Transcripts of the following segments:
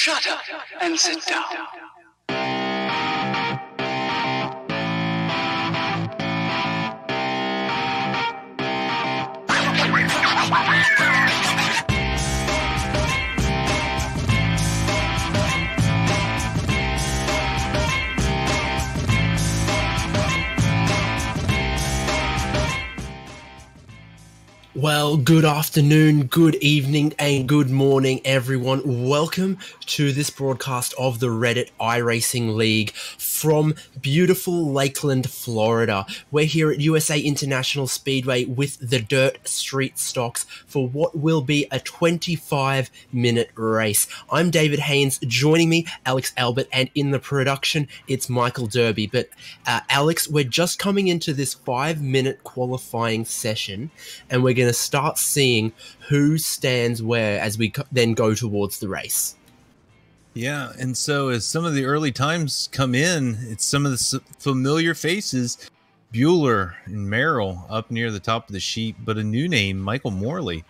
Shut up and sit down. Well, good afternoon, good evening, and good morning, everyone. Welcome to this broadcast of the Reddit iRacing League from beautiful Lakeland, Florida. We're here at USA International Speedway with the Dirt Street Stocks for what will be a 25-minute race. I'm David Haynes. Joining me, Alex Albert, and in the production, it's Michael Derby. But Alex, we're just coming into this 5-minute qualifying session, and we're going to start seeing who stands where as we then go towards the race. Yeah, and so as some of the early times come in, it's some of the familiar faces, Bueller and Merrill up near the top of the sheet, but a new name, Michael Morley.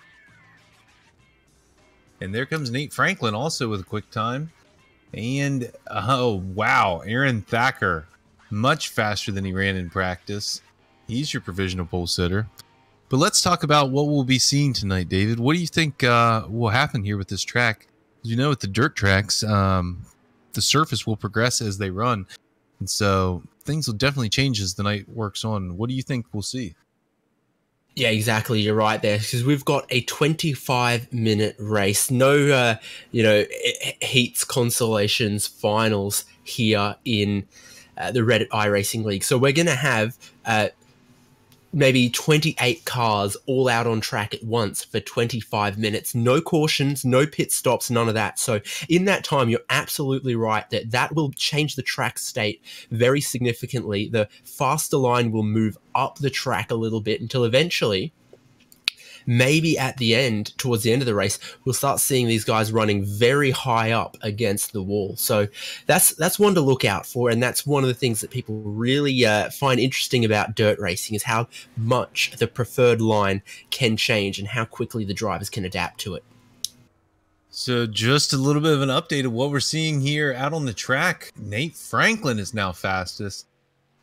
And there comes Nate Franklin also with a quick time. And, oh, wow, Aaron Thacker, much faster than he ran in practice. He's your provisional pole sitter. But let's talk about what we'll be seeing tonight, David. What do you think will happen here with this track? As you know, with the dirt tracks, the surface will progress as they run. And so things will definitely change as the night works on. What do you think we'll see? Yeah, exactly. You're right there, because we've got a 25-minute race. No, heats, consolations, finals here in the Reddit iRacing League. So we're going to have maybe 28 cars all out on track at once for 25 minutes. No cautions, no pit stops, none of that. So in that time, you're absolutely right that will change the track state very significantly. The faster line will move up the track a little bit until eventually, maybe at the end, towards the end of the race, we'll start seeing these guys running very high up against the wall. So that's one to look out for, and that's one of the things that people really find interesting about dirt racing is how much the preferred line can change and how quickly the drivers can adapt to it. So just a little bit of an update of what we're seeing here out on the track. Nate Franklin is now fastest.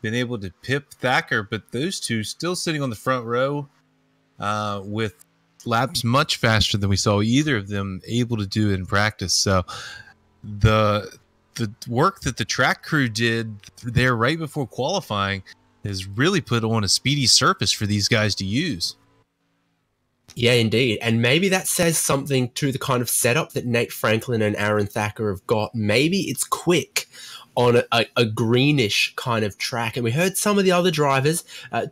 Been able to pip Thacker, but those two still sitting on the front row. With laps much faster than we saw either of them able to do in practice. So the work that the track crew did there right before qualifying has really put on a speedy surface for these guys to use. Yeah, indeed. And maybe that says something to the kind of setup that Nate Franklin and Aaron Thacker have got. Maybe it's quick on a greenish kind of track. And we heard some of the other drivers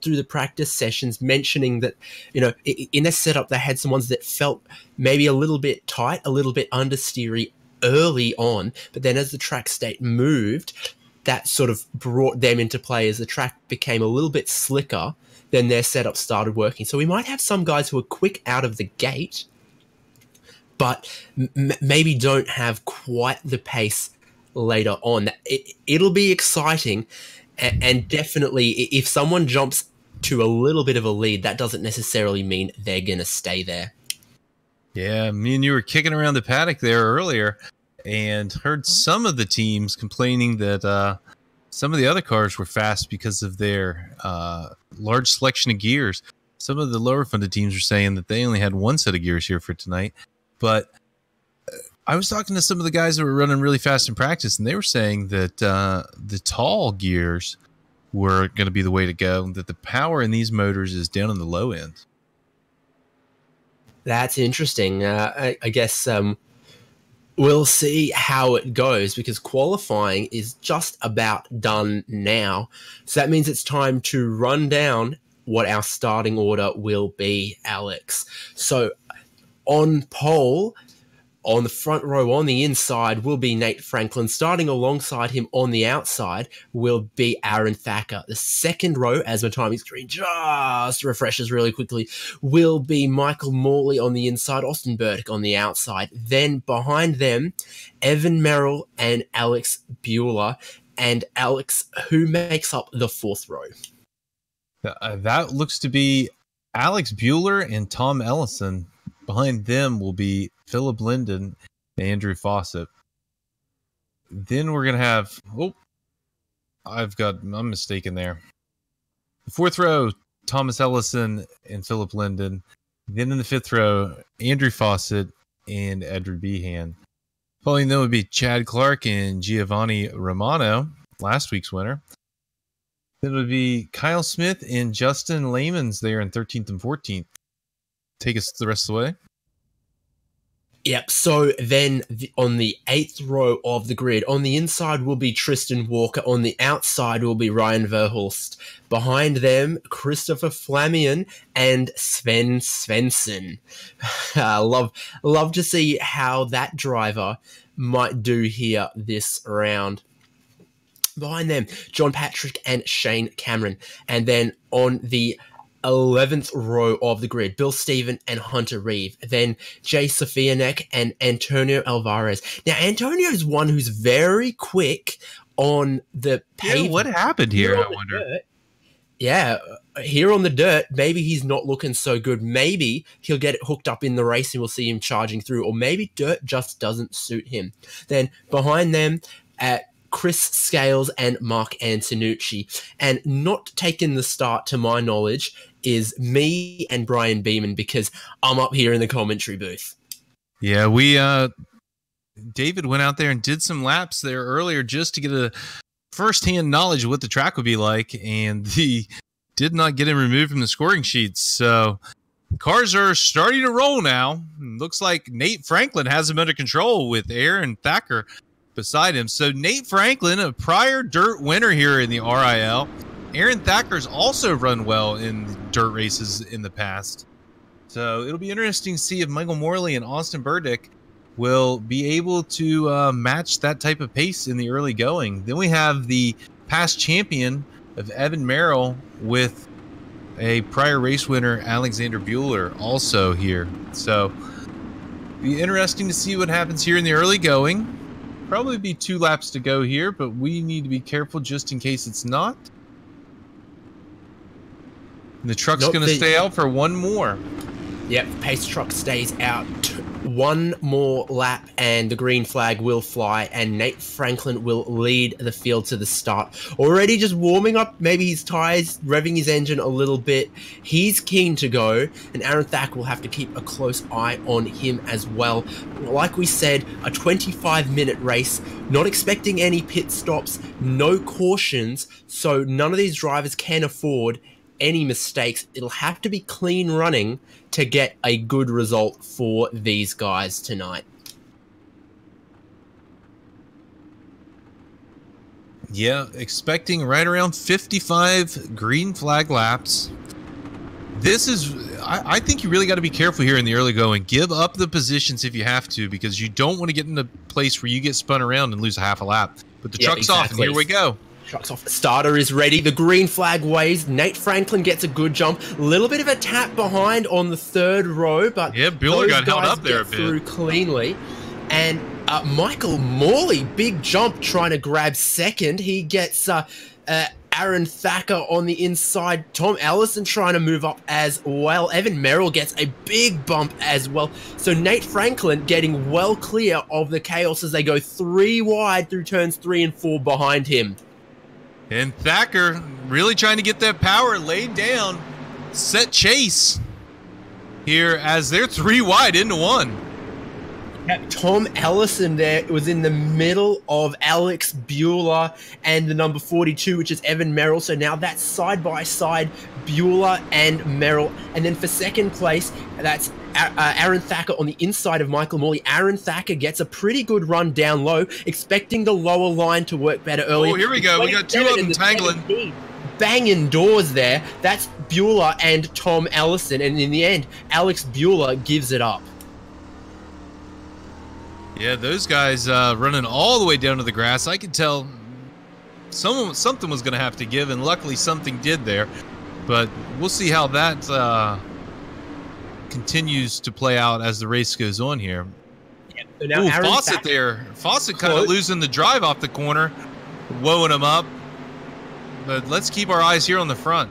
through the practice sessions mentioning that, in their setup, they had some ones that felt maybe a little bit tight, a little bit understeery early on. But then as the track state moved, that sort of brought them into play as the track became a little bit slicker. Then their setup started working. So we might have some guys who are quick out of the gate, but maybe don't have quite the pace later on. It'll be exciting, and definitely if someone jumps to a little bit of a lead, that doesn't necessarily mean they're going to stay there. Yeah, me and you were kicking around the paddock there earlier and heard some of the teams complaining that some of the other cars were fast because of their large selection of gears. Some of the lower funded teams were saying that they only had one set of gears here for tonight, but I was talking to some of the guys that were running really fast in practice, and they were saying that the tall gears were going to be the way to go, and that the power in these motors is down on the low end. That's interesting. I guess we'll see how it goes, because qualifying is just about done now. So that means it's time to run down what our starting order will be, Alex. So on pole, on the front row, on the inside, will be Nate Franklin. Starting alongside him on the outside will be Aaron Thacker. The second row, as my timing screen just refreshes really quickly, will be Michael Morley on the inside, Austin Burdick on the outside. Then behind them, Evan Merrill and Alex Bueller. And Alex, who makes up the fourth row? That looks to be Alex Bueller and Tom Ellison. Behind them will be Philip Linden and Andrew Fawcett. Then we're going to have, I'm mistaken there. The fourth row, Thomas Ellison and Philip Linden. Then in the fifth row, Andrew Fawcett and Edward Behan. Following them would be Chad Clark and Giovanni Romano, last week's winner. Then it would be Kyle Smith and Justin Lamans there in 13th and 14th. Take us the rest of the way. Yep, so then on the 8th row of the grid, on the inside will be Tristan Walker, on the outside will be Ryan Verhulst. Behind them, Christopher Flamion and Sven Svensson. Love to see how that driver might do here this round. Behind them, John Patrick and Shane Cameron. And then on the 11th row of the grid, Bill Steven and Hunter Reeve. Then Jay Sofianek and Antonio Alvarez. Now, Antonio is one who's very quick on the pavement. Yeah, what happened here, I wonder? Dirt. Yeah, here on the dirt, maybe he's not looking so good. Maybe he'll get it hooked up in the race and we'll see him charging through. Or maybe dirt just doesn't suit him. Then behind them, Chris Scales and Mark Antonucci. And not taking the start, to my knowledge, is me and Brian Beeman, because I'm up here in the commentary booth. Yeah, David went out there and did some laps there earlier just to get a first-hand knowledge of what the track would be like, and he did not get him removed from the scoring sheets. So cars are starting to roll now. Looks like Nate Franklin has him under control with Aaron Thacker beside him. So Nate Franklin, a prior dirt winner here in the RIL. Aaron Thacker's also run well in dirt races in the past. So it'll be interesting to see if Michael Morley and Austin Burdick will be able to match that type of pace in the early going. Then we have the past champion of Evan Merrill with a prior race winner, Alexander Bueller, also here. So be interesting to see what happens here in the early going. Probably be 2 laps to go here, but we need to be careful just in case it's not. And the truck's going to stay out for one more. Yep, pace truck stays out one more lap and the green flag will fly and Nate Franklin will lead the field to the start. Already just warming up, maybe his tires, revving his engine a little bit. He's keen to go, and Aaron Thack will have to keep a close eye on him as well. Like we said, a 25-minute race, not expecting any pit stops, no cautions, so none of these drivers can afford any mistakes. It'll have to be clean running to get a good result for these guys tonight. Yeah, expecting right around 55 green flag laps. This is, I think you really got to be careful here in the early going. Give up the positions if you have to, because you don't want to get in a place where you get spun around and lose a half a lap. But the truck's off, and here we go. Truck's off. Starter is ready. The green flag waves. Nate Franklin gets a good jump. A little bit of a tap behind on the 3rd row, but yeah, Bueller got held up there a bit. Through cleanly. And Michael Morley, big jump, trying to grab 2nd. He gets Aaron Thacker on the inside. Tom Ellison trying to move up as well. Evan Merrill gets a big bump as well. So Nate Franklin getting well clear of the chaos as they go 3 wide through turns 3 and 4 behind him. And Thacker really trying to get that power laid down. Set chase here as they're 3 wide into 1. Tom Ellison there was in the middle of Alex Bueller and the number 42, which is Evan Merrill. So now that's side by side, Bueller and Merrill. And then for 2nd place, that's Aaron Thacker on the inside of Michael Morley. Aaron Thacker gets a pretty good run down low, expecting the lower line to work better earlier. Oh, here we go. We got 2 of them tangling. Banging doors there. That's Bueller and Tom Ellison. And in the end, Alex Bueller gives it up. Yeah, those guys running all the way down to the grass. I could tell something was going to have to give, and luckily something did there. But we'll see how that continues to play out as the race goes on here. Yeah, so now ooh, Fawcett there. Fawcett kind of losing the drive off the corner, woeing him up. But let's keep our eyes here on the front.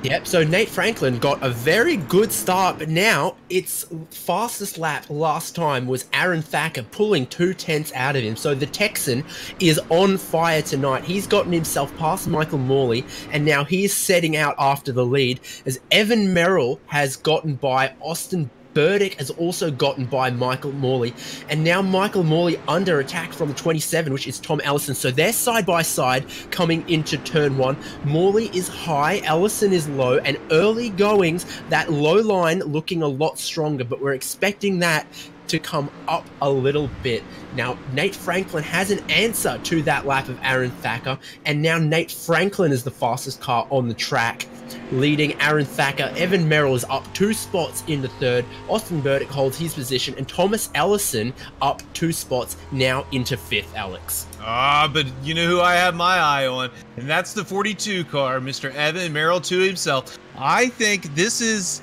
Yep, so Nate Franklin got a very good start, but now its fastest lap last time was Aaron Thacker pulling 2/10 out of him. So the Texan is on fire tonight. He's gotten himself past Michael Morley, and now he's setting out after the lead as Evan Merrill has gotten by Austin Burdick, has also gotten by Michael Morley, and now Michael Morley under attack from the 27, which is Tom Ellison. So they're side by side coming into turn 1. Morley is high, Ellison is low, and early goings, that low line looking a lot stronger, but we're expecting that to come up a little bit. Now, Nate Franklin has an answer to that lap of Aaron Thacker, and now Nate Franklin is the fastest car on the track, leading Aaron Thacker. Evan Merrill is up 2 spots into third. Austin Burdick holds his position, and Thomas Ellison up 2 spots now into 5th, Alex. But you know who I have my eye on, and that's the 42 car, Mr. Evan Merrill to himself. I think this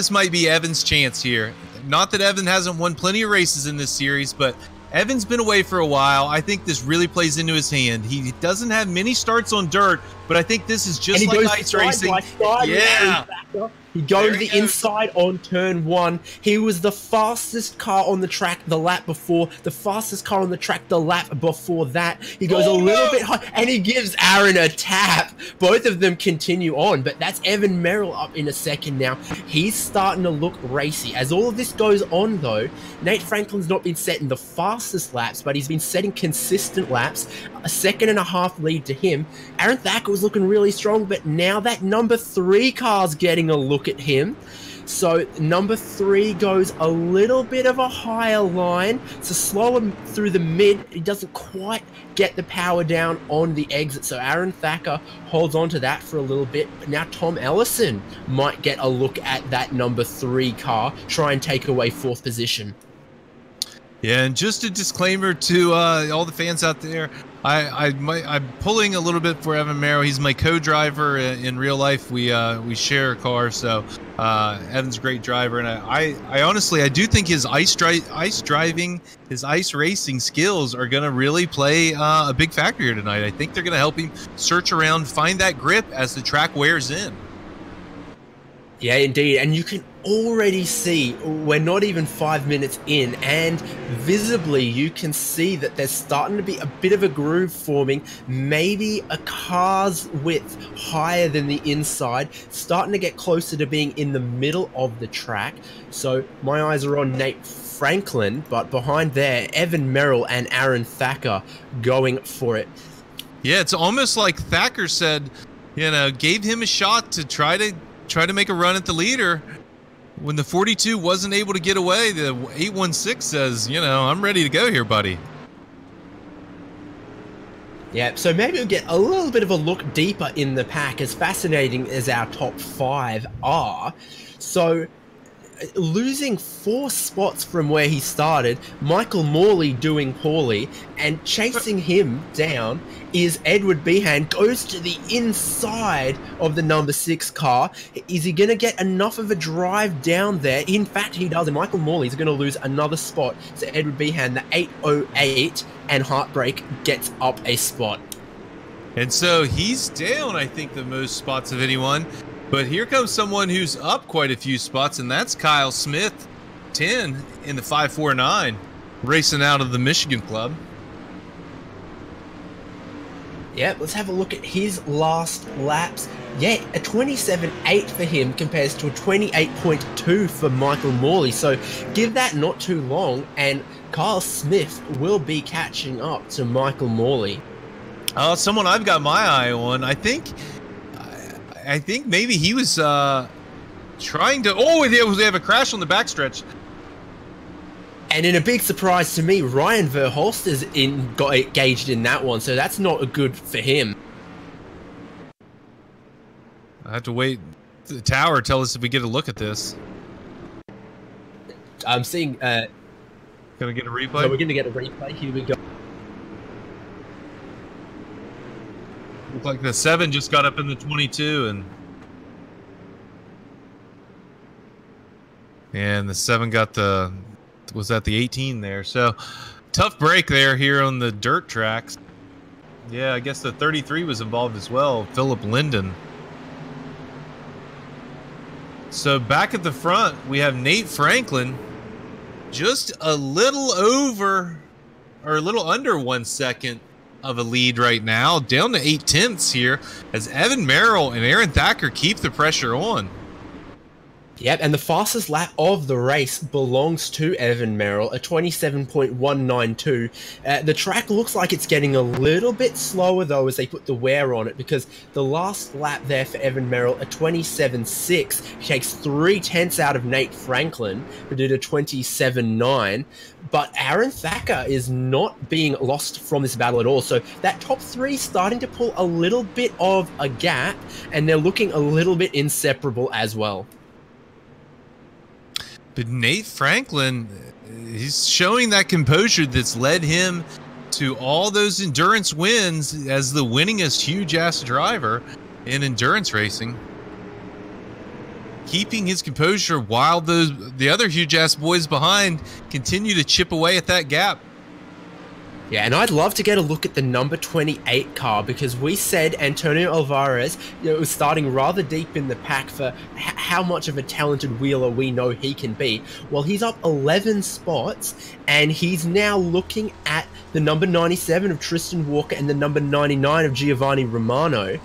might be Evan's chance here. Not that Evan hasn't won plenty of races in this series, but Evan's been away for a while. I think this really plays into his hand. He doesn't have many starts on dirt, but I think this is just like ice racing. Yeah. He goes the inside on turn 1. He was the fastest car on the track the lap before, the fastest car on the track the lap before that. He goes a little bit high, and he gives Aaron a tap. Both of them continue on, but that's Evan Merrill up in a second now. He's starting to look racy. As all of this goes on, though, Nate Franklin's not been setting the fastest laps, but he's been setting consistent laps. A 1.5 lead to him. Aaron Thacker was looking really strong, but now that number 3 car's getting a look at him. So number 3 goes a little bit of a higher line to slow him through the mid. He doesn't quite get the power down on the exit. So Aaron Thacker holds on to that for a little bit. But now Tom Ellison might get a look at that number 3 car, try and take away 4th position. Yeah, and just a disclaimer to all the fans out there, I'm pulling a little bit for Evan Merrill. He's my co-driver in real life. We share a car, so Evan's a great driver, and I honestly do think his ice driving, his ice racing skills are going to really play a big factor here tonight. I think they're going to help him search around, find that grip as the track wears in. Yeah, indeed. And you can already see we're not even 5 minutes in, and visibly you can see that there's starting to be a bit of a groove forming, maybe a car's width higher than the inside, starting to get closer to being in the middle of the track. So my eyes are on Nate Franklin, but behind there, Evan Merrill and Aaron Thacker going for it. Yeah, it's almost like Thacker said, gave him a shot to try to make a run at the leader. When the 42 wasn't able to get away, the 816 says, I'm ready to go here, buddy. Yeah, so maybe we'll get a little bit of a look deeper in the pack, as fascinating as our top 5 are. So, losing 4 spots from where he started, Michael Morley doing poorly, and chasing him down is Edward Behan. Goes to the inside of the number 6 car. Is he going to get enough of a drive down there? In fact, he does, and Michael Morley is going to lose another spot. So Edward Behan, the 808, and Heartbreak gets up a spot. And so he's down, I think, the most spots of anyone. But here comes someone who's up quite a few spots, and that's Kyle Smith, 10 in the 549, racing out of the Michigan club. Yeah, let's have a look at his last laps. Yeah, a 27.8 for him compares to a 28.2 for Michael Morley. So give that not too long, and Kyle Smith will be catching up to Michael Morley. Someone I've got my eye on, I think maybe he was trying to... Oh, they have a crash on the backstretch. And in a big surprise to me, Ryan Verholster's got engaged in that one, so that's not good for him. I have to wait. The tower tell us if we get a look at this. I'm seeing... Can we get a replay? So we're going to get a replay. Here we go. Looks like the 7 just got up in the 22, and the 7 got the... was at the 18 there. So tough break there here on the dirt tracks. Yeah, I guess the 33 was involved as well, Philip Linden. So back at the front, we have Nate Franklin just a little over or a little under 1 second of a lead right now, down to 0.8 here as Evan Merrill and Aaron Thacker keep the pressure on. Yep, and the fastest lap of the race belongs to Evan Merrill, a 27.192. The track looks like it's getting a little bit slower, though, as they put the wear on it, because the last lap there for Evan Merrill, a 27.6, he takes 0.3 out of Nate Franklin, who did a 27.9. But Aaron Thacker is not being lost from this battle at all. So that top three starting to pull a little bit of a gap, and they're looking a little bit inseparable as well. But Nate Franklin, he's showing that composure that's led him to all those endurance wins as the winningest huge-ass driver in endurance racing. Keeping his composure while the other huge-ass boys behind continue to chip away at that gap. Yeah, and I'd love to get a look at the number 28 car, because we said Antonio Alvarez, was starting rather deep in the pack for how much of a talented wheeler we know he can be. Well, he's up 11 spots, and he's now looking at the number 97 of Tristan Walker and the number 99 of Giovanni Romano.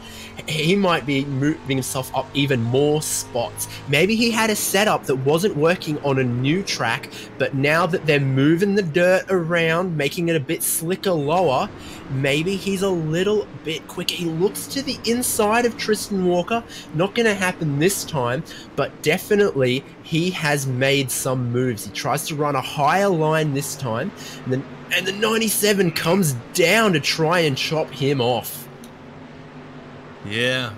He might be moving himself up even more spots. Maybe he had a setup that wasn't working on a new track, but now that they're moving the dirt around, making it a bit slicker lower, maybe he's a little bit quicker. He looks to the inside of Tristan Walker. Not going to happen this time, but definitely he has made some moves. He tries to run a higher line this time, and the 97 comes down to try and chop him off. Yeah,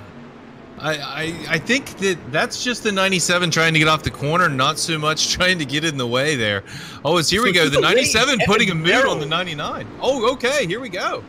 I think that's just the 97 trying to get off the corner, not so much trying to get in the way there. Oh, here we go. The 97 putting a move on the 99. Oh, okay, here we go.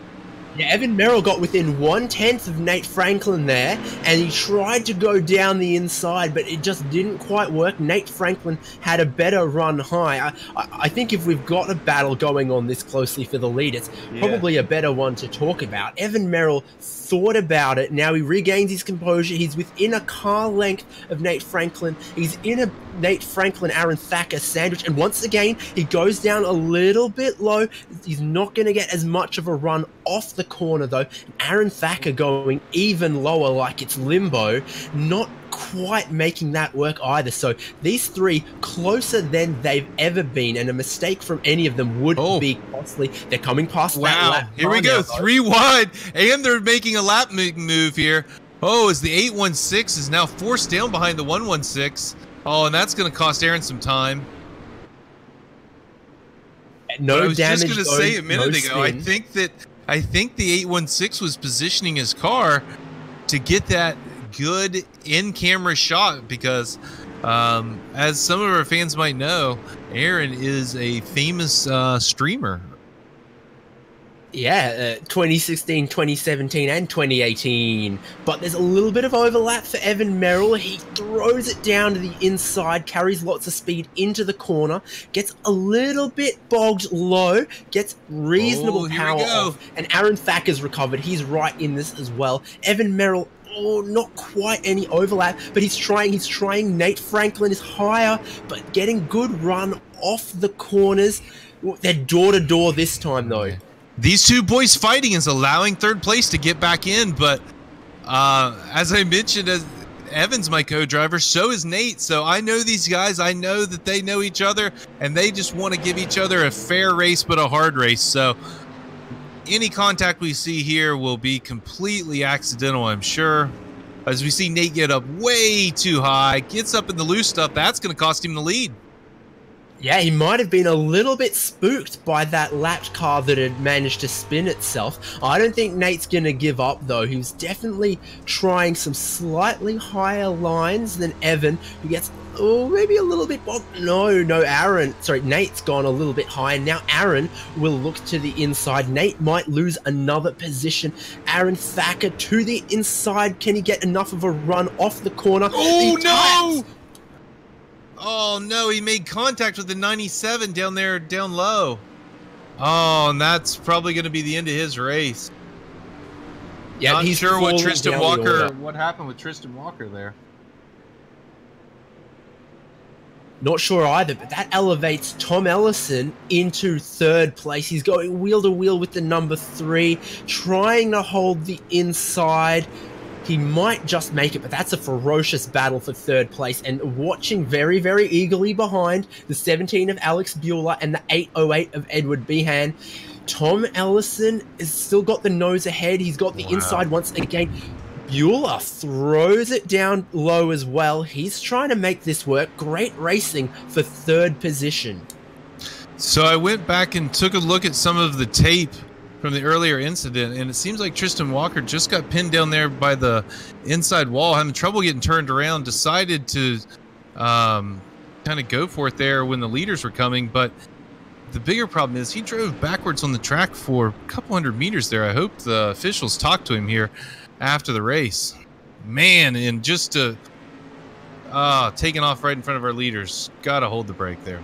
Yeah, Evan Merrill got within 1/10 of Nate Franklin there, and he tried to go down the inside, but it just didn't quite work. Nate Franklin had a better run high. I think if we've got a battle going on this closely for the lead, it's probably a better one to talk about. Evan Merrill thought about it. Now he regains his composure. He's within a car length of Nate Franklin. He's in a Nate Franklin, Aaron Thacker sandwich, and once again, he goes down a little bit low. He's not going to get as much of a run off the corner, though. Aaron Thacker going even lower like it's limbo, not quite making that work either. So these three closer than they've ever been, and a mistake from any of them would be costly. They're coming past that lap. Here we go, 3 wide, and they're making a lap move here. Oh, as the 816 is now forced down behind the 116. Oh, and that's going to cost Aaron some time. No I was damage. Just going to say a minute ago, I think the 816 was positioning his car to get that good in-camera shot, because as some of our fans might know, Aaron is a famous streamer. Yeah, 2016, 2017, and 2018. But there's a little bit of overlap for Evan Merrill. He throws it down to the inside, carries lots of speed into the corner, gets a little bit bogged low, gets reasonable power off, and Aaron Thacker's recovered. He's right in this as well. Evan Merrill, not quite any overlap, but he's trying. Nate Franklin is higher, but getting good run off the corners. They're door-to-door this time, though. These two boys fighting is allowing third place to get back in, but as I mentioned, as Evan's my co-driver, so is Nate. So I know these guys. I know that they know each other, and they just want to give each other a fair race, but a hard race. So any contact we see here will be completely accidental, I'm sure. As we see Nate get up way too high, gets up in the loose stuff, that's going to cost him the lead. Yeah, he might have been a little bit spooked by that lapped car that had managed to spin itself. I don't think Nate's going to give up, though. He was definitely trying some slightly higher lines than Evan, who gets, maybe a little bit bogged. No, Nate's gone a little bit high. Now Aaron will look to the inside. Nate might lose another position. Aaron Thacker to the inside. Can he get enough of a run off the corner? Oh, no! Oh, no, he made contact with the 97 down there, down low. Oh, and that's probably going to be the end of his race. Yeah, Not he's sure what what happened with Tristan Walker there. Not sure either, but that elevates Tom Ellison into third place. He's going wheel to wheel with the number 3, trying to hold the inside. He might just make it, but that's a ferocious battle for third place. And watching very, very eagerly behind the 17 of Alex Bueller and the 808 of Edward Behan, Tom Ellison has still got the nose ahead. He's got the inside once again. Bueller throws it down low as well. He's trying to make this work. Great racing for third position. So I went back and took a look at some of the tape from the earlier incident, and it seems like Tristan Walker just got pinned down there by the inside wall, having trouble getting turned around, decided to kind of go for it there when the leaders were coming. But the bigger problem is he drove backwards on the track for a couple hundred meters there. I hope the officials talked to him here after the race. Man, and just taking off right in front of our leaders. Gotta hold the brake there.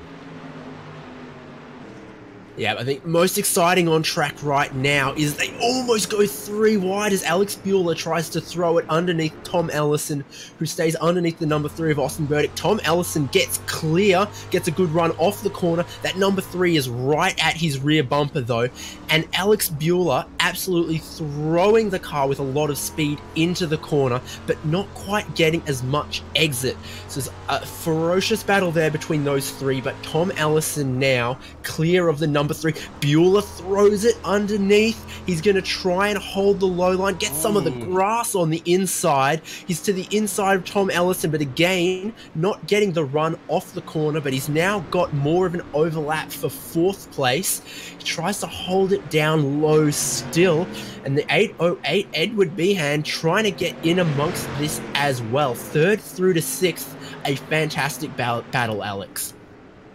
Yeah, I think most exciting on track right now is they almost go 3 wide as Alex Bueller tries to throw it underneath Tom Ellison, who stays underneath the number 3 of Austin Burdick. Tom Ellison gets clear, gets a good run off the corner. That number 3 is right at his rear bumper though, and Alex Bueller absolutely throwing the car with a lot of speed into the corner, but not quite getting as much exit. So there's a ferocious battle there between those 3, but Tom Ellison now clear of the number 3. Bueller throws it underneath. He's going to try and hold the low line, get some of the grass on the inside. He's to the inside of Tom Ellison, but again, not getting the run off the corner, but he's now got more of an overlap for 4th place. He tries to hold it down low still, and the 808 Edward Behan trying to get in amongst this as well. 3rd through to 6th, a fantastic battle, Alex.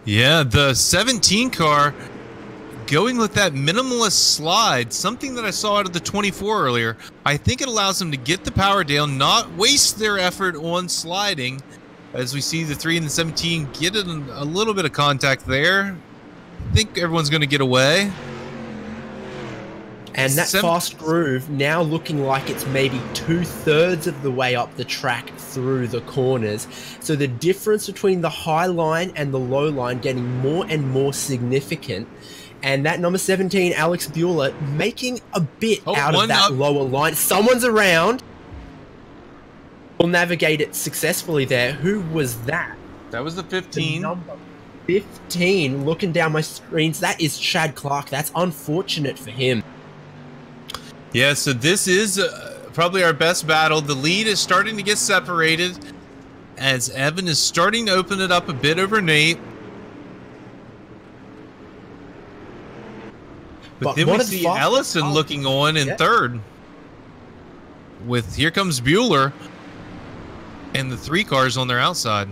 Yeah, the 17 car going with that minimalist slide, something that I saw out of the 24 earlier. I think it allows them to get the power down, not waste their effort on sliding. As we see the 3 and the 17 get in a little bit of contact there. I think everyone's going to get away. And that fast groove now looking like it's maybe 2/3 of the way up the track through the corners. So the difference between the high line and the low line getting more and more significant. And that number 17, Alex Bueller, making a bit out of that lower line. Someone's around. We'll navigate it successfully there. Who was that? That was the 15. The number 15, looking down my screens. That is Chad Clark. That's unfortunate for him. Yeah, so this is probably our best battle. The lead is starting to get separated as Evan is starting to open it up a bit over Nate. But then we see Ellison looking on in 3rd. With here comes Bueller and the 3 cars on their outside.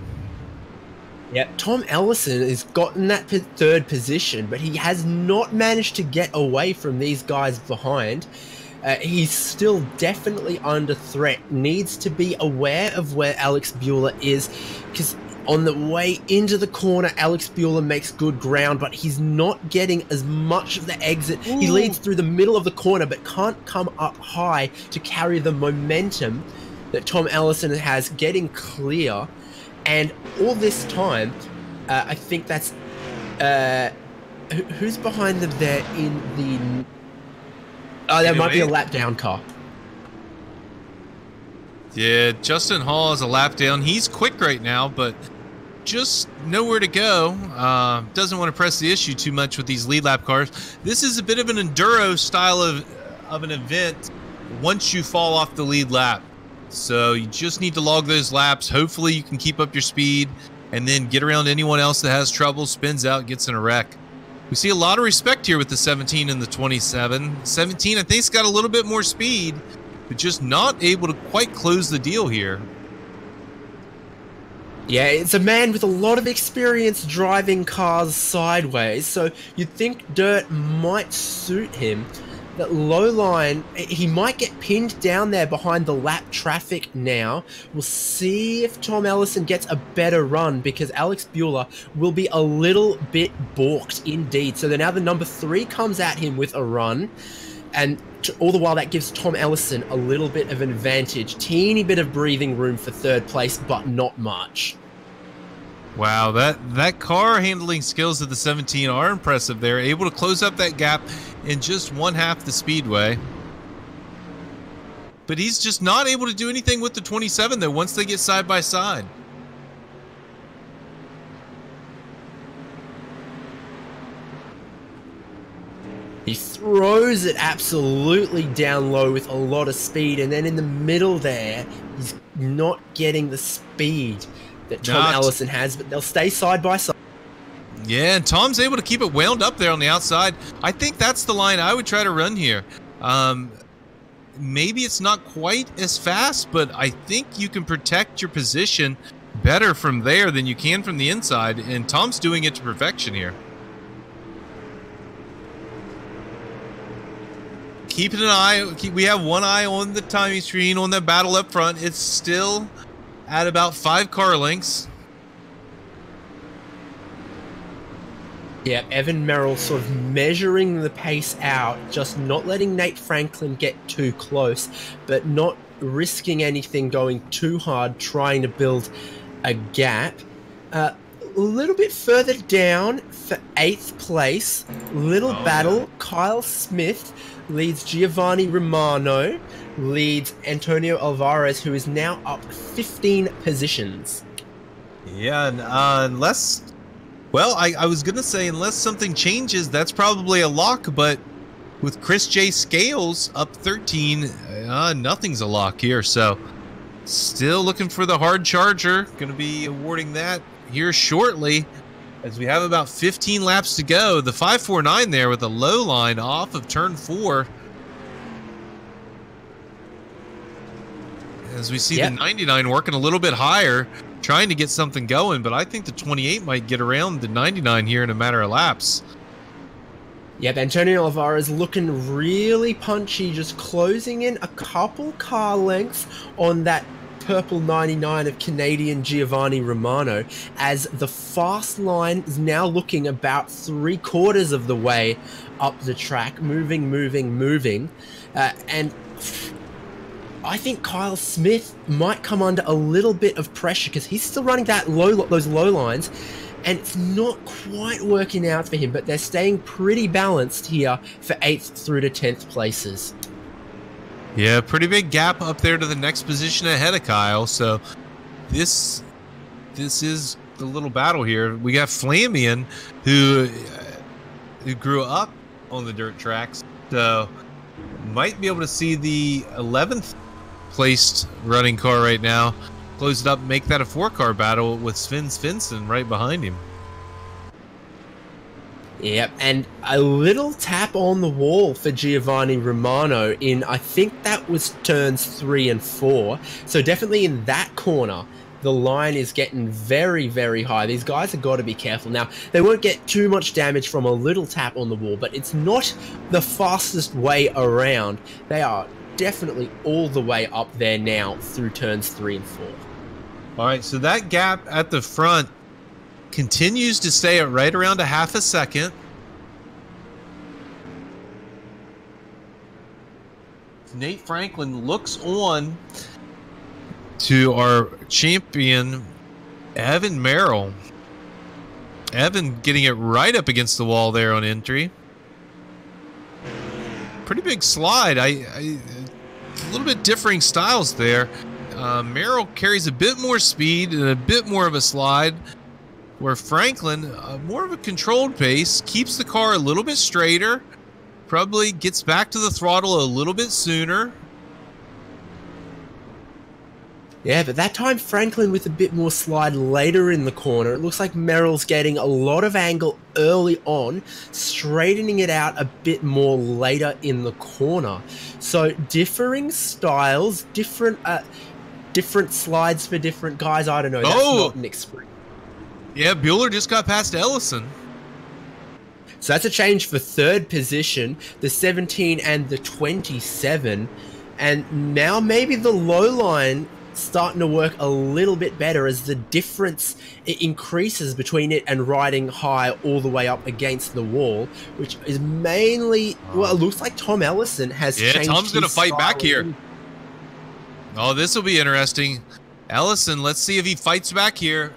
Yeah, Tom Ellison has gotten that 3rd position, but he has not managed to get away from these guys behind. He's still definitely under threat. Needs to be aware of where Alex Bueller is, because on the way into the corner, Alex Bueller makes good ground, but he's not getting as much of the exit. Ooh. He leads through the middle of the corner, but can't come up high to carry the momentum that Tom Ellison has, getting clear. And all this time, I think that's... who's behind them there in the... Oh, there might be a lap down car. Yeah, Justin Hall is a lap down. He's quick right now, but just nowhere to go. Doesn't want to press the issue too much with these lead lap cars. This is a bit of an enduro style of an event once you fall off the lead lap. So you just need to log those laps. Hopefully you can keep up your speed and then get around anyone else that has trouble, spins out, gets in a wreck. We see a lot of respect here with the 17 and the 27. 17, I think, has got a little bit more speed, but just not able to quite close the deal here. Yeah, it's a man with a lot of experience driving cars sideways, so you'd think dirt might suit him. That low line, he might get pinned down there behind the lap traffic now. We'll see if Tom Ellison gets a better run, because Alex Bueller will be a little bit balked indeed. So then now the number 3 comes at him with a run, and all the while that gives Tom Ellison a little bit of an advantage. Teeny bit of breathing room for 3rd place, but not much. Wow, that car handling skills of the 17 are impressive. They're able to close up that gap in just 1/2 the speedway. But he's just not able to do anything with the 27, though, once they get side by side. He throws it absolutely down low with a lot of speed, and then in the middle there, he's not getting the speed that Tom Ellison has, but they'll stay side by side. Yeah, and Tom's able to keep it wound up there on the outside. I think that's the line I would try to run here. Maybe it's not quite as fast, but I think you can protect your position better from there than you can from the inside, and Tom's doing it to perfection here. Keeping an eye, we have one eye on the timing screen on the battle up front. It's still at about 5 car lengths. Yeah, Evan Merrill sort of measuring the pace out, just not letting Nate Franklin get too close, but not risking anything going too hard, trying to build a gap. A little bit further down for 8th place, little battle, yeah. Kyle Smith leads Giovanni Romano, leads Antonio Alvarez, who is now up 15 positions. Yeah, and unless... Well, I was going to say, unless something changes, that's probably a lock, but with Chris J. Scales up 13, nothing's a lock here, so still looking for the hard charger. Going to be awarding that here shortly, as we have about 15 laps to go. The 549 there with a low line off of turn 4. As we see the 99 working a little bit higher, trying to get something going, but I think the 28 might get around the 99 here in a matter of laps. Yep, Antonio Alvarez looking really punchy, just closing in a couple car lengths on that purple 99 of Canadian Giovanni Romano, as the fast line is now looking about 3/4 of the way up the track, moving, and I think Kyle Smith might come under a little bit of pressure because he's still running those low lines, and it's not quite working out for him, but they're staying pretty balanced here for 8th through to 10th places. Yeah, pretty big gap up there to the next position ahead of Kyle, so this is the little battle here. We got Flamian, who grew up on the dirt tracks, so might be able to see the 11th placed running car right now, close it up, make that a 4-car battle with Sven Svensson right behind him. Yep, and a little tap on the wall for Giovanni Romano in, I think that was turns 3 and 4. So definitely in that corner, the line is getting very, very high. These guys have got to be careful. Now, they won't get too much damage from a little tap on the wall, but it's not the fastest way around. They are definitely all the way up there now through turns 3 and 4. All right, so that gap at the front continues to stay at right around a half a second. Nate Franklin looks on to our champion, Evan Merrill. Evan getting it right up against the wall there on entry. Pretty big slide. A little bit differing styles there. Merrill carries a bit more speed and a bit more of a slide, where Franklin, more of a controlled pace, keeps the car a little bit straighter, probably gets back to the throttle a little bit sooner. Yeah, but that time Franklin with a bit more slide later in the corner. It looks like Merrill's getting a lot of angle early on, straightening it out a bit more later in the corner. So differing styles, different slides for different guys. I don't know. That's not an experience. Yeah, Bueller just got past Ellison. So that's a change for 3rd position, the 17 and the 27. And now maybe the low line starting to work a little bit better as the difference increases between it and riding high all the way up against the wall, which is mainly, well, it looks like Tom Ellison has changed. Yeah, Tom's going to fight back here. Oh, this will be interesting. Ellison, let's see if he fights back here.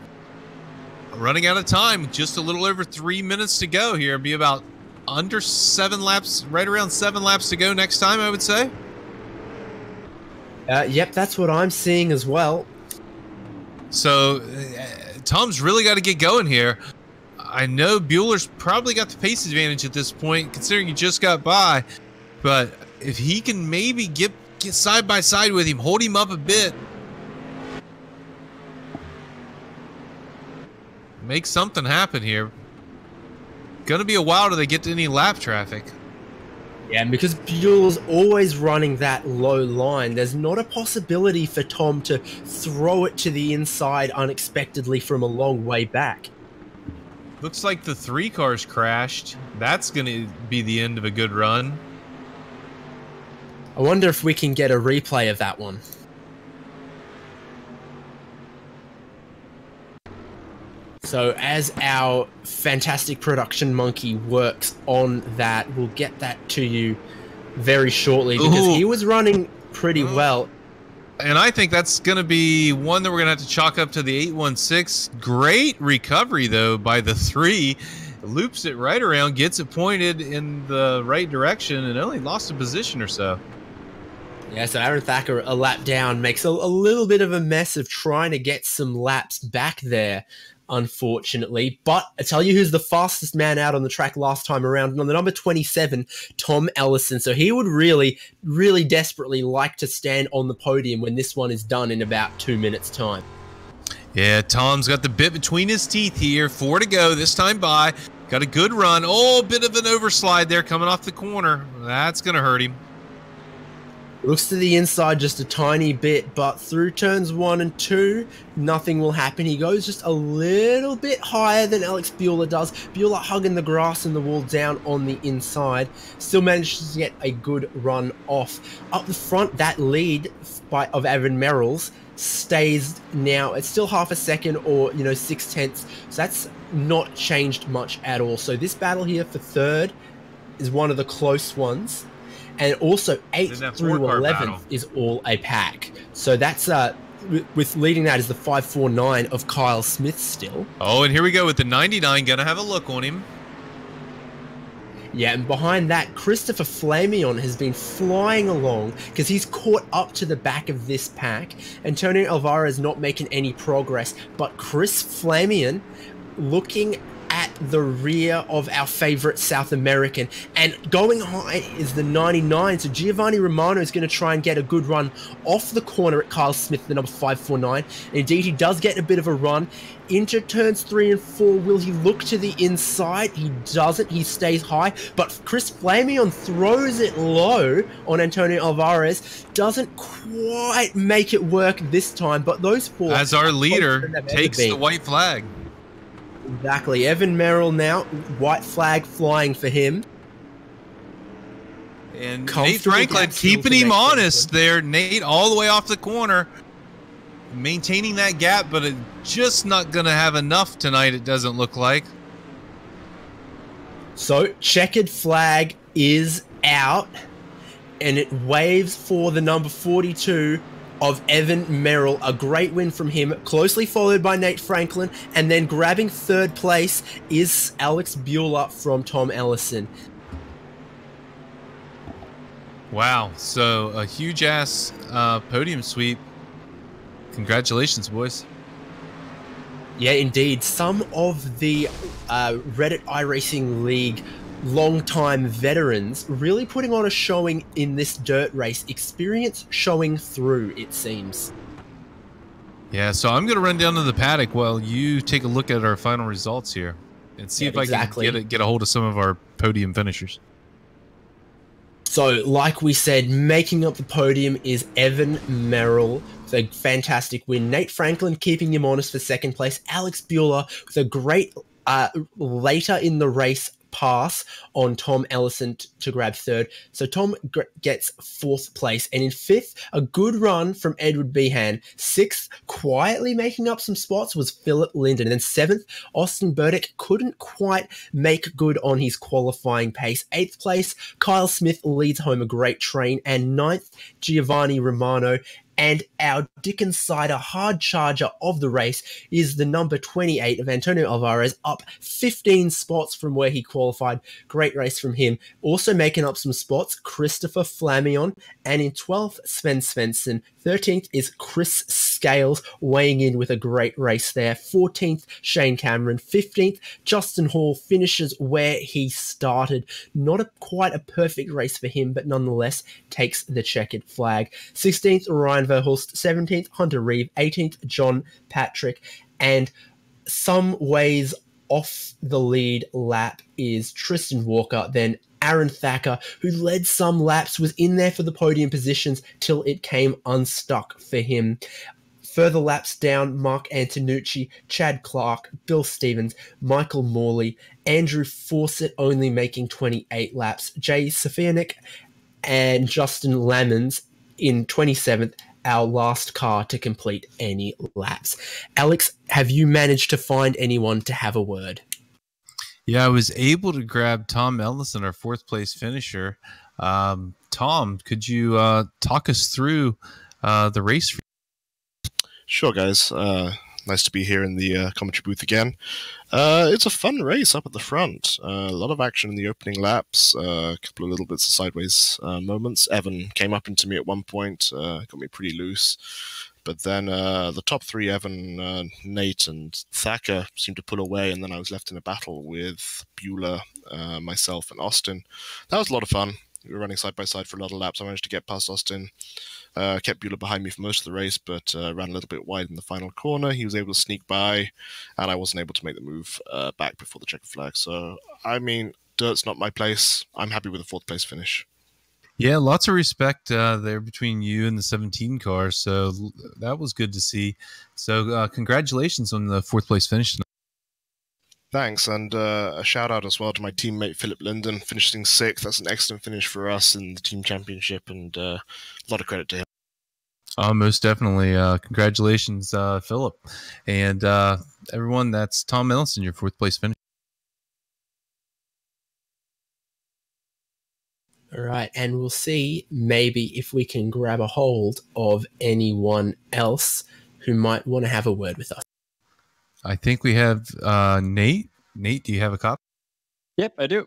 running out of time. Just a little over 3 minutes to go here. Be about under 7 laps, right around 7 laps to go next time, I would say. Yep, that's what I'm seeing as well. So Tom's really got to get going here. I know Bueller's probably got the pace advantage at this point, considering he just got by. But if he can maybe get side by side with him, hold him up a bit, make something happen here. Gonna be a while till they get to any lap traffic. Yeah, and because Buell's always running that low line, there's not a possibility for Tom to throw it to the inside unexpectedly from a long way back. Looks like the 3 cars crashed. That's gonna be the end of a good run. I wonder if we can get a replay of that one. So as our fantastic production monkey works on that, we'll get that to you very shortly because he was running pretty well. And I think that's going to be one that we're going to have to chalk up to the 816. Great recovery, though, by the 3. Loops it right around, gets it pointed in the right direction, and only lost a position or so. Yeah, so Aaron Thacker, a lap down, makes a little bit of a mess of trying to get some laps back there, unfortunately. But I tell you who's the fastest man out on the track last time around. And on the number 27, Tom Ellison. So he would really, really desperately like to stand on the podium when this one is done in about 2 minutes' time. Yeah, Tom's got the bit between his teeth here. 4 to go this time by. Got a good run. Oh, bit of an overslide there coming off the corner. That's going to hurt him. Looks to the inside just a tiny bit, but through turns 1 and 2, nothing will happen. He goes just a little bit higher than Alex Bueller does. Bueller hugging the grass and the wall down on the inside. Still manages to get a good run off. Up the front, that lead of Evan Merrill's stays now. It's still half a second or, 6/10. So that's not changed much at all. So this battle here for third is one of the close ones. And also 8th through 11th is all a pack. So that's with leading that is the 549 of Kyle Smith still. Oh, and here we go with the 99. Gonna have a look on him. Yeah, and behind that, Christopher Flamion has been flying along because he's caught up to the back of this pack. Antonio Alvarez not making any progress, but Chris Flamion looking at the rear of our favorite South American, and going high is the 99. So Giovanni Romano is going to try and get a good run off the corner at Kyle Smith, the number 549. And indeed, he does get a bit of a run into turns 3 and 4. Will he look to the inside? He doesn't. He stays high, but Chris Flamion throws it low on Antonio Alvarez. Doesn't quite make it work this time, but those 4 as our leader takes the white flag. Exactly. Evan Merrill now, white flag flying for him. And Nate Franklin keeping him honest there. Nate all the way off the corner, maintaining that gap, but it's just not going to have enough tonight, it doesn't look like. So, checkered flag is out, and it waves for the number 42 of Evan Merrill. A great win from him, closely followed by Nate Franklin, and then grabbing third place is Alex Bueller from Tom Ellison. Wow, so a huge-ass podium sweep. Congratulations, boys. Yeah, indeed. Some of the Reddit iRacing League long-time veterans really putting on a showing in this dirt race. Experience showing through, it seems. Yeah, so I'm going to run down to the paddock while you take a look at our final results here and see if I can get a hold of some of our podium finishers. So, like we said, making up the podium is Evan Merrill with a fantastic win. Nate Franklin keeping him honest for second place. Alex Bueller with a great later in the race pass on Tom Ellison to grab third. So Tom gets fourth place. And in fifth, a good run from Edward Behan. Sixth, quietly making up some spots, was Philip Linden. And then seventh, Austin Burdick couldn't quite make good on his qualifying pace. Eighth place, Kyle Smith leads home a great train. And ninth, Giovanni Romano. And our Dickens Cider hard charger of the race is the number 28 of Antonio Alvarez, up 15 spots from where he qualified. Great race from him. Also making up some spots, Christopher Flamion, and in 12th, Sven Svensson. 13th is Chris Scales, weighing in with a great race there. 14th, Shane Cameron. 15th, Justin Hall finishes where he started. Not quite a perfect race for him, but nonetheless takes the checkered flag. 16th, Ryan Verhulst. 17th, Hunter Reeve. 18th, John Patrick. And some ways off the lead lap is Tristan Walker, then Aaron Thacker, who led some laps, was in there for the podium positions till it came unstuck for him. Further laps down, Mark Antonucci, Chad Clark, Bill Stevens, Michael Morley, Andrew Fawcett only making 28 laps, Jay Sofianik and Justin Lamons in 27th, our last car to complete any laps. Alex, have you managed to find anyone to have a word? Yeah, I was able to grab Tom Ellison, our fourth place finisher. Tom, could you talk us through the race? Sure, guys. Nice to be here in the commentary booth again. It's a fun race up at the front. A lot of action in the opening laps. A couple of little bits of sideways moments. Evan came up into me at one point, got me pretty loose. But then the top three, Evan, Nate, and Thacker, seemed to pull away, and then I was left in a battle with Bueller, myself, and Austin. That was a lot of fun. We were running side by side for a lot of laps. I managed to get past Austin. Kept Bueller behind me for most of the race, but ran a little bit wide in the final corner. He was able to sneak by, and I wasn't able to make the move back before the checkered flag. So, I mean, dirt's not my place. I'm happy with the fourth place finish. Yeah, lots of respect there between you and the 17 cars, so that was good to see. So congratulations on the fourth place finish tonight. Thanks, and a shout out as well to my teammate Philip Linden, finishing 6th. That's an excellent finish for us in the team championship, and a lot of credit to him. Most definitely. Congratulations, Philip. And everyone, that's Tom Ellison, your fourth place finish. All right, and we'll see maybe if we can grab a hold of anyone else who might want to have a word with us. I think we have Nate. Nate, do you have a copy? Yep, I do.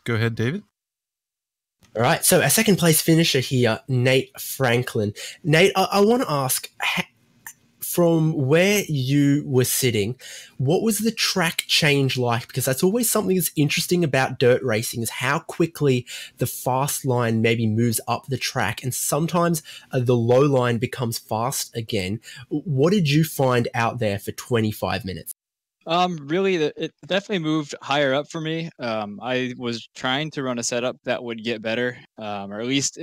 Go ahead, David. All right, so our second place finisher here, Nate Franklin. Nate, I want to ask, from where you were sitting, what was the track change like? Because that's always something that's interesting about dirt racing, is how quickly the fast line maybe moves up the track, and sometimes the low line becomes fast again. What did you find out there for 25 minutes? Really, it definitely moved higher up for me. I was trying to run a setup that would get better, or at least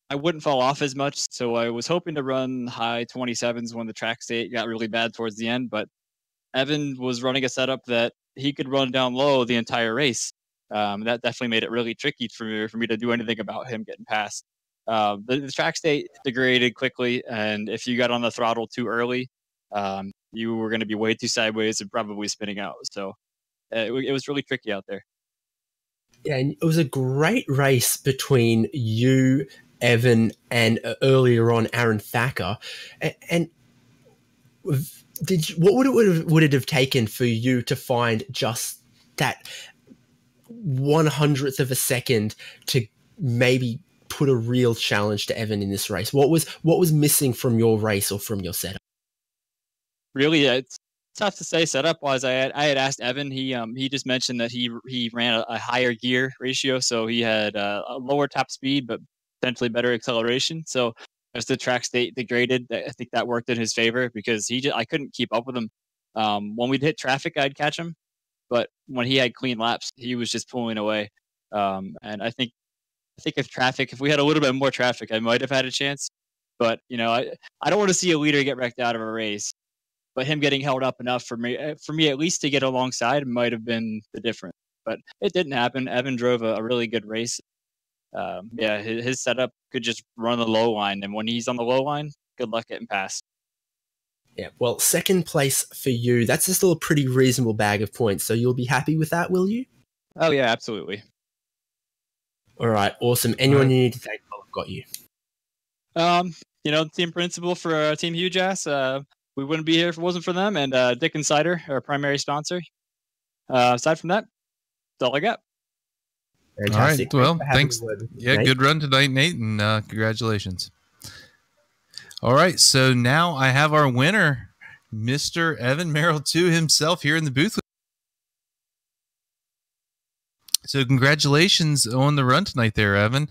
I wouldn't fall off as much. So I was hoping to run high 27s when the track state got really bad towards the end. But Evan was running a setup that he could run down low the entire race. That definitely made it really tricky for me to do anything about him getting past. The track state degraded quickly, and if you got on the throttle too early, you were going to be way too sideways and probably spinning out. So it was really tricky out there. Yeah, and it was a great race between you, Evan, and earlier on Aaron Thacker. And what would it have taken for you to find just that 100th of a second to maybe put a real challenge to Evan in this race? What was missing from your race or from your setup? Really, it's tough to say setup wise. I had asked Evan. He just mentioned that he ran a higher gear ratio, so he had a lower top speed but potentially better acceleration. So as the track state degraded, I think that worked in his favor because I couldn't keep up with him. When we'd hit traffic, I'd catch him, but when he had clean laps, he was just pulling away. And I think if we had a little bit more traffic, I might have had a chance. But I don't want to see a leader get wrecked out of a race. But him getting held up enough for me at least to get alongside might have been the difference. But it didn't happen. Evan drove a really good race. His setup could just run the low line. And when he's on the low line, good luck getting past. Yeah, well, second place for you, that's still a pretty reasonable bag of points. So you'll be happy with that, will you? Oh, yeah, absolutely. All right, awesome. Anyone you need to thank? I've got you. Team principal for Team Huge Ass. We wouldn't be here if it wasn't for them. And Dick and Cider, our primary sponsor. Aside from that, that's all I got. Fantastic. All right. Well, thanks. Yeah, good run tonight, Nate, and congratulations. All right. So now I have our winner, Mr. Evan Merrill 2 himself here in the booth. So congratulations on the run tonight there, Evan.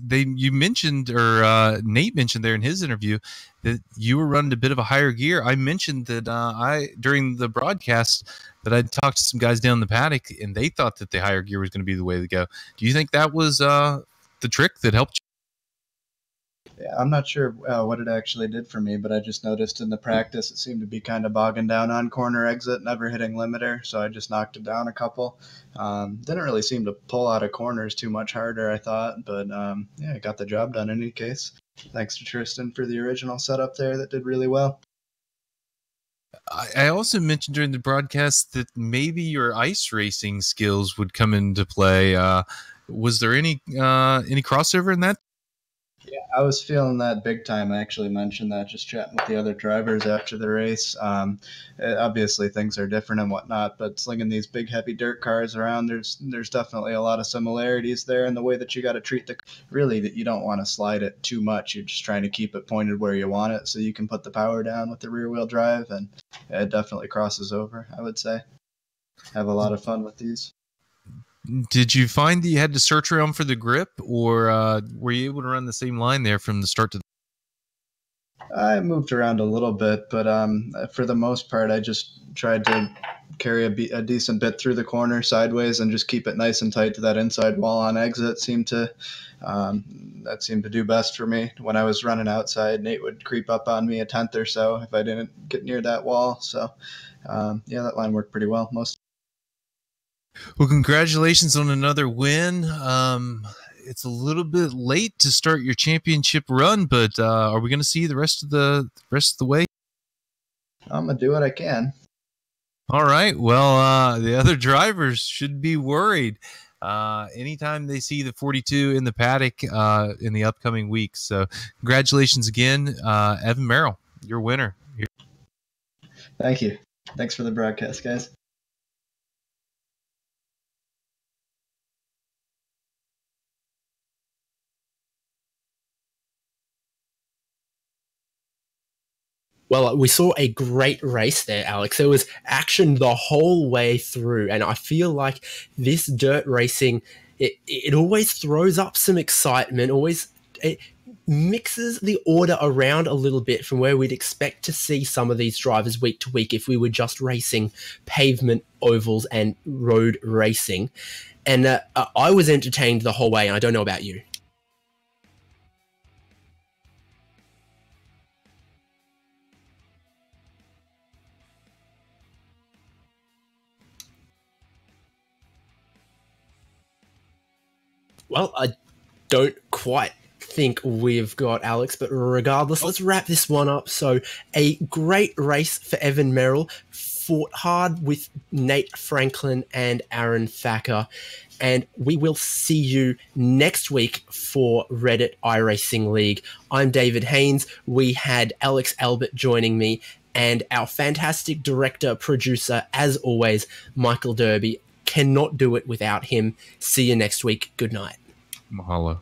You mentioned, or Nate mentioned there in his interview, that you were running a bit of a higher gear. I mentioned that during the broadcast that I'd talked to some guys down in the paddock, and they thought that the higher gear was going to be the way to go. Do you think that was the trick that helped you? Yeah, I'm not sure what it actually did for me, but I just noticed in the practice it seemed to be kind of bogging down on corner exit, never hitting limiter, so I just knocked it down a couple. Didn't really seem to pull out of corners too much harder, I thought, but yeah, I got the job done in any case. Thanks to Tristan for the original setup there that did really well. I also mentioned during the broadcast that maybe your ice racing skills would come into play. Was there any crossover in that? Yeah, I was feeling that big time. I actually mentioned that just chatting with the other drivers after the race. Obviously, things are different and whatnot, but slinging these big, heavy dirt cars around, there's definitely a lot of similarities there in the way that you got to treat really that you don't want to slide it too much. You're just trying to keep it pointed where you want it so you can put the power down with the rear wheel drive, and it definitely crosses over, I would say. Have a lot of fun with these. Did you find that you had to search around for the grip, or were you able to run the same line there from the start to I moved around a little bit, but for the most part, I just tried to carry a decent bit through the corner sideways and just keep it nice and tight to that inside wall on exit. That seemed to do best for me. When I was running outside, Nate would creep up on me a tenth or so if I didn't get near that wall. So, yeah, that line worked pretty well. Well, congratulations on another win. It's a little bit late to start your championship run, but are we going to see the rest of the way? I'm gonna do what I can. All right. Well, the other drivers should be worried anytime they see the 42 in the paddock in the upcoming weeks. So, congratulations again, Evan Merrill, your winner. Thank you. Thanks for the broadcast, guys. Well, we saw a great race there, Alex. There was action the whole way through, and I feel like this dirt racing, it always throws up some excitement, it mixes the order around a little bit from where we'd expect to see some of these drivers week to week if we were just racing pavement, ovals, and road racing. And I was entertained the whole way, and I don't know about you. Well, I don't quite think we've got Alex, but regardless, let's wrap this one up. So, a great race for Evan Merrill, fought hard with Nate Franklin and Aaron Thacker, and we will see you next week for Reddit iRacing League. I'm David Haynes. We had Alex Albert joining me, and our fantastic director, producer, as always, Michael Derby. Cannot do it without him. See you next week. Good night. Mahalo.